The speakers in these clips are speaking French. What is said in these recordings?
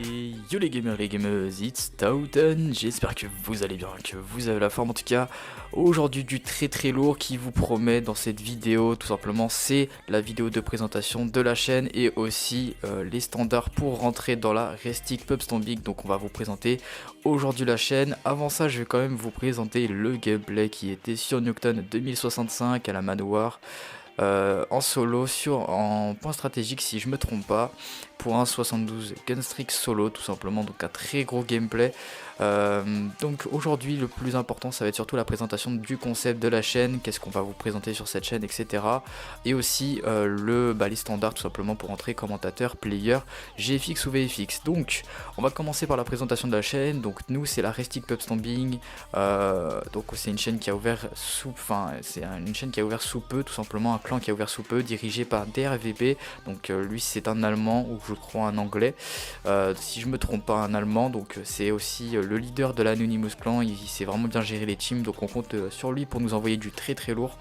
Et yo les gamers, les gameuses, it's Tauten, j'espère que vous allez bien, que vous avez la forme. En tout cas, aujourd'hui du très lourd qui vous promet dans cette vidéo, tout simplement c'est la vidéo de présentation de la chaîne et aussi les standards pour rentrer dans la Restic Pub Stomping. Donc on va vous présenter aujourd'hui la chaîne. Avant ça, je vais quand même vous présenter le gameplay qui était sur Nuketown 2065 à la Manowar. En solo en point stratégique si je me trompe pas, pour un 72 Gunstreak solo tout simplement, donc un très gros gameplay. Donc aujourd'hui le plus important ça va être surtout la présentation du concept de la chaîne, qu'est-ce qu'on va vous présenter sur cette chaîne, etc. Et aussi les standards tout simplement pour entrer commentateur, player, GFX ou VFX. Donc on va commencer par la présentation de la chaîne. Donc nous c'est la Restic Pub Stomping, donc c'est une chaîne qui a ouvert une chaîne qui a ouvert sous peu, tout simplement un clan qui a ouvert sous peu, dirigé par DRVP. Donc lui c'est un allemand ou je crois un anglais, si je me trompe pas, un allemand. Donc c'est aussi le leader de l'Anonymous Clan, il sait vraiment bien gérer les teams, donc on compte sur lui pour nous envoyer du très lourd.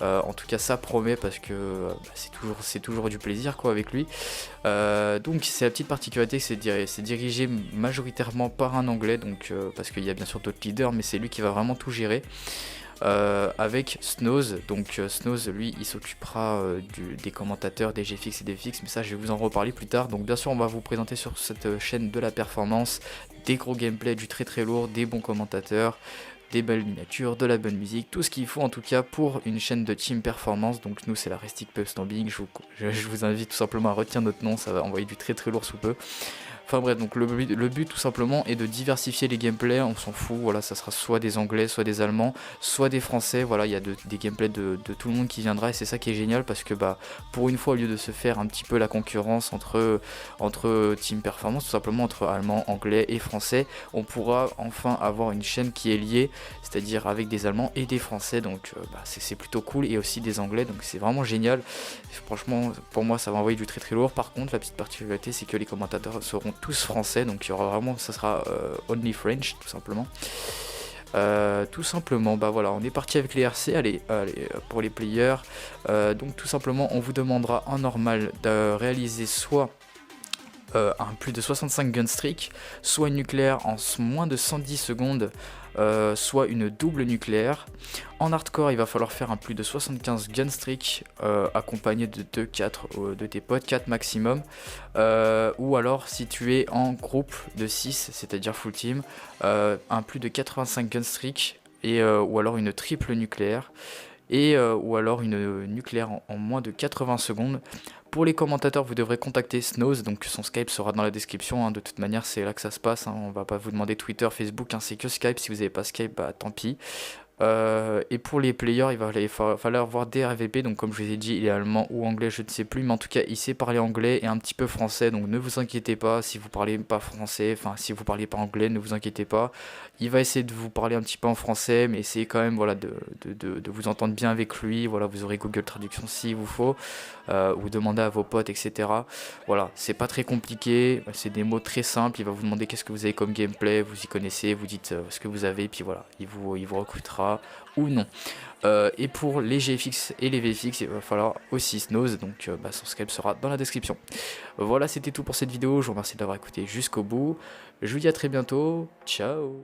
En tout cas ça promet parce que c'est toujours du plaisir quoi avec lui. Donc c'est la petite particularité, c'est dirigé majoritairement par un anglais, donc parce qu'il y a bien sûr d'autres leaders, mais c'est lui qui va vraiment tout gérer. Avec Snows, donc Snows lui il s'occupera des commentateurs, des GFX et des VFX, mais ça je vais vous en reparler plus tard. Donc bien sûr on va vous présenter sur cette chaîne de la performance, des gros gameplays, du très lourd, des bons commentateurs, des belles miniatures, de la bonne musique, tout ce qu'il faut en tout cas pour une chaîne de team performance. Donc nous c'est la Restic Pub Stomping, je vous invite tout simplement à retenir notre nom, ça va envoyer du très lourd sous peu. Enfin bref, donc le but tout simplement est de diversifier les gameplays, on s'en fout, voilà, ça sera soit des anglais, soit des allemands, soit des français, voilà, il y a des gameplays de tout le monde qui viendra et c'est ça qui est génial parce que pour une fois au lieu de se faire un petit peu la concurrence entre team performance, tout simplement entre allemands, anglais et français, on pourra enfin avoir une chaîne qui est liée, c'est-à-dire avec des allemands et des français, donc c'est plutôt cool, et aussi des anglais, donc c'est vraiment génial. Franchement pour moi ça va envoyer du très lourd. Par contre la petite particularité c'est que les commentateurs seront tous français, donc il y aura vraiment, ça sera only French tout simplement. Voilà, on est parti avec les RC. Allez, pour les players, donc tout simplement on vous demandera en normal de réaliser soit un plus de 65 gun streak, soit une nucléaire en moins de 110 secondes, soit une double nucléaire. En hardcore il va falloir faire un plus de 75 gun streak accompagné de 2-4 de tes potes, 4 maximum, ou alors si tu es en groupe de 6, c'est-à-dire full team, un plus de 85 gun streak, et ou alors une triple nucléaire, et ou alors une nucléaire en moins de 80 secondes. Pour les commentateurs, vous devrez contacter Snows, donc son Skype sera dans la description, hein. De toute manière c'est là que ça se passe, hein. On va pas vous demander Twitter, Facebook, hein, c'est que Skype. Si vous n'avez pas Skype, tant pis. Et pour les players, il va falloir voir DRVP, donc comme je vous ai dit, il est allemand ou anglais, je ne sais plus, mais en tout cas il sait parler anglais et un petit peu français, donc ne vous inquiétez pas si vous parlez pas français, enfin si vous parlez pas anglais, ne vous inquiétez pas, il va essayer de vous parler un petit peu en français, mais essayez quand même, voilà, de vous entendre bien avec lui. Voilà, vous aurez Google Traduction s'il vous faut, ou demandez à vos potes, etc. Voilà, c'est pas très compliqué, c'est des mots très simples. Il va vous demander qu'est-ce que vous avez comme gameplay, vous y connaissez, vous dites ce que vous avez, et puis voilà, il vous recrutera ou non. Et pour les GFX et les VFX, il va falloir aussi Snows, donc son Skype sera dans la description. Voilà, c'était tout pour cette vidéo, je vous remercie d'avoir écouté jusqu'au bout, je vous dis à très bientôt, ciao.